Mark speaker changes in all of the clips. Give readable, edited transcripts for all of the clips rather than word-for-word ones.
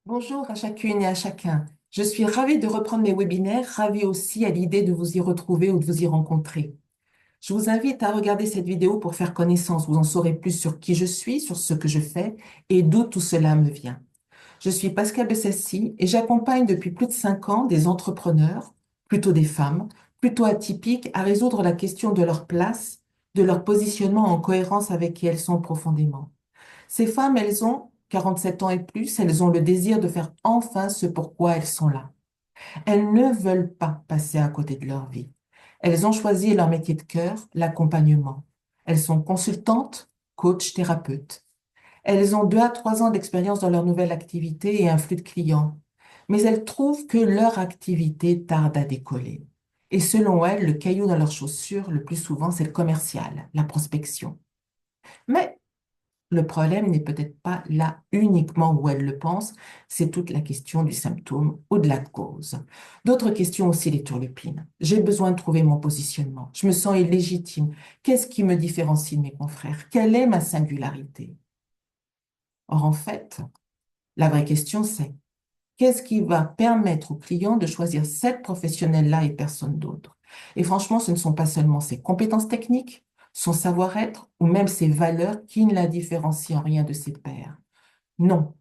Speaker 1: Bonjour à chacune et à chacun. Je suis ravie de reprendre mes webinaires, ravie aussi à l'idée de vous y retrouver ou de vous y rencontrer. Je vous invite à regarder cette vidéo pour faire connaissance. Vous en saurez plus sur qui je suis, sur ce que je fais et d'où tout cela me vient. Je suis Pascal de Sassy et j'accompagne depuis plus de 5 ans des entrepreneurs, plutôt des femmes, plutôt atypiques, à résoudre la question de leur place, de leur positionnement en cohérence avec qui elles sont profondément. Ces femmes, elles ont 47 ans et plus, elles ont le désir de faire enfin ce pourquoi elles sont là. Elles ne veulent pas passer à côté de leur vie. Elles ont choisi leur métier de cœur, l'accompagnement. Elles sont consultantes, coach, thérapeutes. Elles ont 2 à 3 ans d'expérience dans leur nouvelle activité et un flux de clients. Mais elles trouvent que leur activité tarde à décoller. Et selon elles, le caillou dans leurs chaussures, le plus souvent, c'est le commercial, la prospection. Mais le problème n'est peut-être pas là uniquement où elle le pense, c'est toute la question du symptôme ou de la cause. D'autres questions aussi les turlupines. J'ai besoin de trouver mon positionnement. Je me sens illégitime. Qu'est-ce qui me différencie de mes confrères? Quelle est ma singularité? Or, en fait, la vraie question c'est qu'est-ce qui va permettre au client de choisir cette professionnelle-là et personne d'autre? Et franchement, ce ne sont pas seulement ses compétences techniques, son savoir-être ou même ses valeurs qui ne la différencient en rien de ses pairs. Non,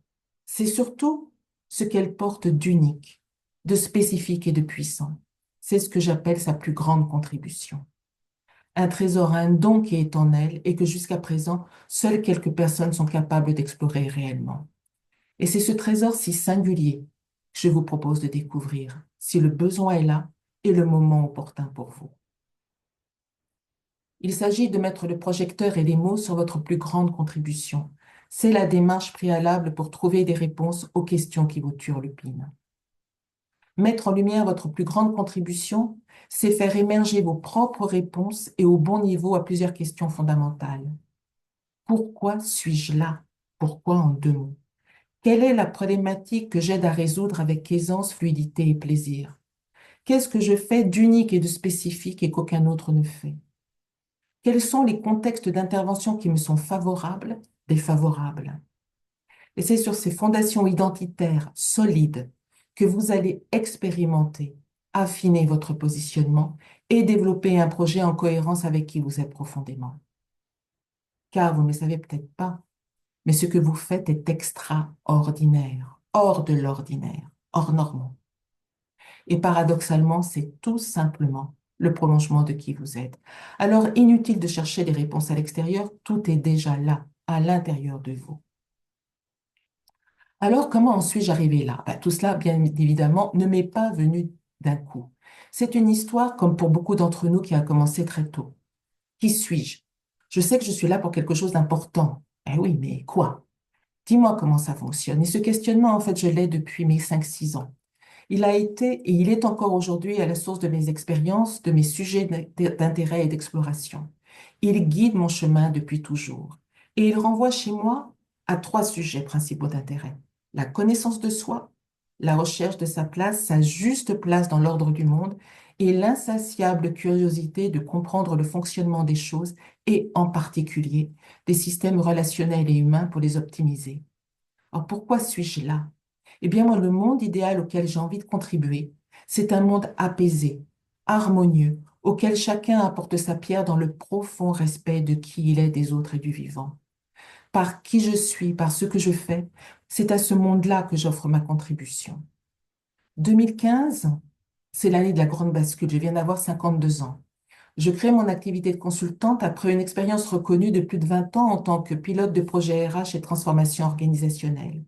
Speaker 1: c'est surtout ce qu'elle porte d'unique, de spécifique et de puissant. C'est ce que j'appelle sa plus grande contribution. Un trésor, un don qui est en elle et que jusqu'à présent, seules quelques personnes sont capables d'explorer réellement. Et c'est ce trésor si singulier que je vous propose de découvrir, si le besoin est là et le moment opportun pour vous. Il s'agit de mettre le projecteur et les mots sur votre plus grande contribution. C'est la démarche préalable pour trouver des réponses aux questions qui vous turlupinent. Mettre en lumière votre plus grande contribution, c'est faire émerger vos propres réponses et au bon niveau à plusieurs questions fondamentales. Pourquoi suis-je là? Pourquoi en 2 mots? Quelle est la problématique que j'aide à résoudre avec aisance, fluidité et plaisir? Qu'est-ce que je fais d'unique et de spécifique et qu'aucun autre ne fait? Quels sont les contextes d'intervention qui me sont favorables, défavorables? Et c'est sur ces fondations identitaires solides que vous allez expérimenter, affiner votre positionnement et développer un projet en cohérence avec qui vous êtes profondément. Car vous ne le savez peut-être pas, mais ce que vous faites est extraordinaire, hors de l'ordinaire, hors normaux. Et paradoxalement, c'est tout simplement le prolongement de qui vous êtes. Alors, inutile de chercher des réponses à l'extérieur, tout est déjà là, à l'intérieur de vous. Alors, comment en suis-je arrivé là? Tout cela, bien évidemment, ne m'est pas venu d'un coup. C'est une histoire, comme pour beaucoup d'entre nous, qui a commencé très tôt. Qui suis-je? Je sais que je suis là pour quelque chose d'important. Eh oui, mais quoi? Dis-moi comment ça fonctionne. Et ce questionnement, en fait, je l'ai depuis mes 5, 6 ans. Il a été et il est encore aujourd'hui à la source de mes expériences, de mes sujets d'intérêt et d'exploration. Il guide mon chemin depuis toujours. Et il renvoie chez moi à 3 sujets principaux d'intérêt. La connaissance de soi, la recherche de sa place, sa juste place dans l'ordre du monde, et l'insatiable curiosité de comprendre le fonctionnement des choses et en particulier des systèmes relationnels et humains pour les optimiser. Alors pourquoi suis-je là? Eh bien, moi, le monde idéal auquel j'ai envie de contribuer, c'est un monde apaisé, harmonieux, auquel chacun apporte sa pierre dans le profond respect de qui il est des autres et du vivant. Par qui je suis, par ce que je fais, c'est à ce monde-là que j'offre ma contribution. 2015, c'est l'année de la grande bascule. Je viens d'avoir 52 ans. Je crée mon activité de consultante après une expérience reconnue de plus de 20 ans en tant que pilote de projet RH et transformation organisationnelle.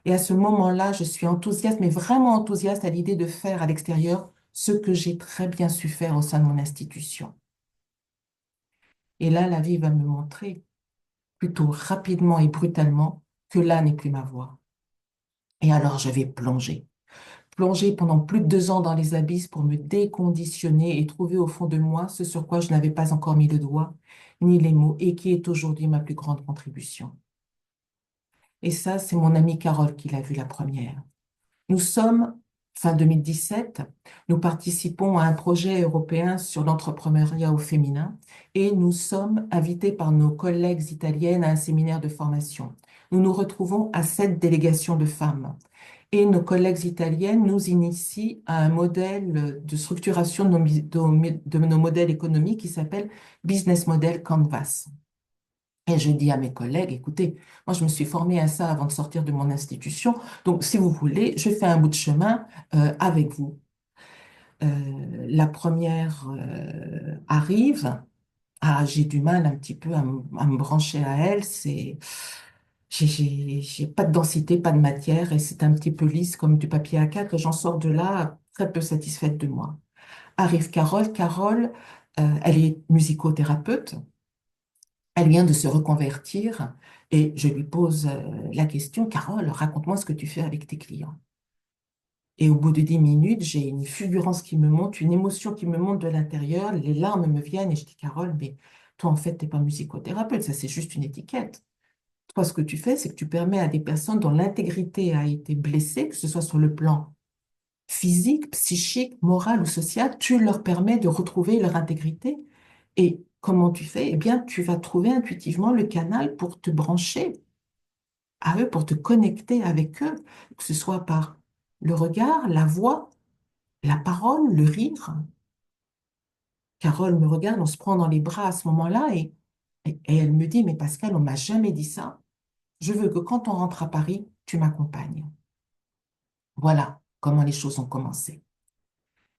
Speaker 1: Et à ce moment-là, je suis enthousiaste, mais vraiment enthousiaste à l'idée de faire à l'extérieur ce que j'ai très bien su faire au sein de mon institution. Et là, la vie va me montrer, plutôt rapidement et brutalement, que là n'est plus ma voie. Et alors, je vais plonger pendant plus de 2 ans dans les abysses pour me déconditionner et trouver au fond de moi ce sur quoi je n'avais pas encore mis le doigt, ni les mots, et qui est aujourd'hui ma plus grande contribution. Et ça, c'est mon amie Carole qui l'a vu la première. Nous sommes, fin 2017, nous participons à un projet européen sur l'entrepreneuriat au féminin et nous sommes invités par nos collègues italiennes à un séminaire de formation. Nous nous retrouvons à 7 délégations de femmes. Et nos collègues italiennes nous initient à un modèle de structuration de nos modèles économiques qui s'appelle Business Model Canvas. Et je dis à mes collègues, écoutez, moi je me suis formée à ça avant de sortir de mon institution, donc si vous voulez, je fais un bout de chemin avec vous. La première arrive, ah, j'ai du mal un petit peu à me brancher à elle, j'ai pas de densité, pas de matière, et c'est un petit peu lisse comme du papier A4, et j'en sors de là très peu satisfaite de moi. Arrive Carole, Carole, elle est musicothérapeute. Elle vient de se reconvertir et je lui pose la question, Carole, raconte-moi ce que tu fais avec tes clients. Et au bout de 10 minutes, j'ai une fulgurance qui me monte, une émotion qui me monte de l'intérieur, les larmes me viennent et je dis, Carole, mais toi, en fait, t'es pas musicothérapeute, ça, c'est juste une étiquette. Toi, ce que tu fais, c'est que tu permets à des personnes dont l'intégrité a été blessée, que ce soit sur le plan physique, psychique, moral ou social, tu leur permets de retrouver leur intégrité. Et comment tu fais? Eh bien, tu vas trouver intuitivement le canal pour te brancher à eux, pour te connecter avec eux, que ce soit par le regard, la voix, la parole, le rire. Carole me regarde, on se prend dans les bras à ce moment-là et elle me dit, mais Pascal, on m'a jamais dit ça. Je veux que quand on rentre à Paris, tu m'accompagnes. Voilà comment les choses ont commencé.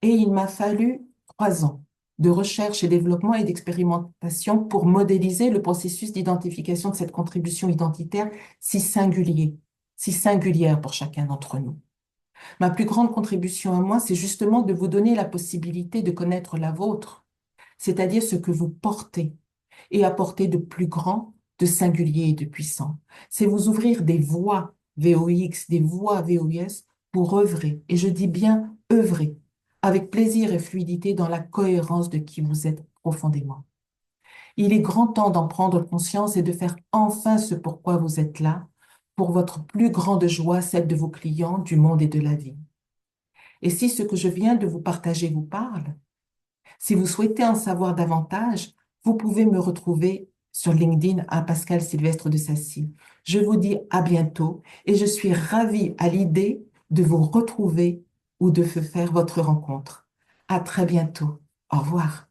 Speaker 1: Et il m'a fallu 3 ans de recherche et développement et d'expérimentation pour modéliser le processus d'identification de cette contribution identitaire si singulière pour chacun d'entre nous. Ma plus grande contribution à moi, c'est justement de vous donner la possibilité de connaître la vôtre, c'est-à-dire ce que vous portez et apporter de plus grand, de singulier et de puissant. C'est vous ouvrir des voies VOX, des voies VOIS pour œuvrer, et je dis bien œuvrer, avec plaisir et fluidité dans la cohérence de qui vous êtes profondément. Il est grand temps d'en prendre conscience et de faire enfin ce pourquoi vous êtes là, pour votre plus grande joie, celle de vos clients, du monde et de la vie. Et si ce que je viens de vous partager vous parle, si vous souhaitez en savoir davantage, vous pouvez me retrouver sur LinkedIn à Pascal Sylvestre de Sacy. Je vous dis à bientôt et je suis ravie à l'idée de vous retrouver ou de faire votre rencontre. À très bientôt. Au revoir.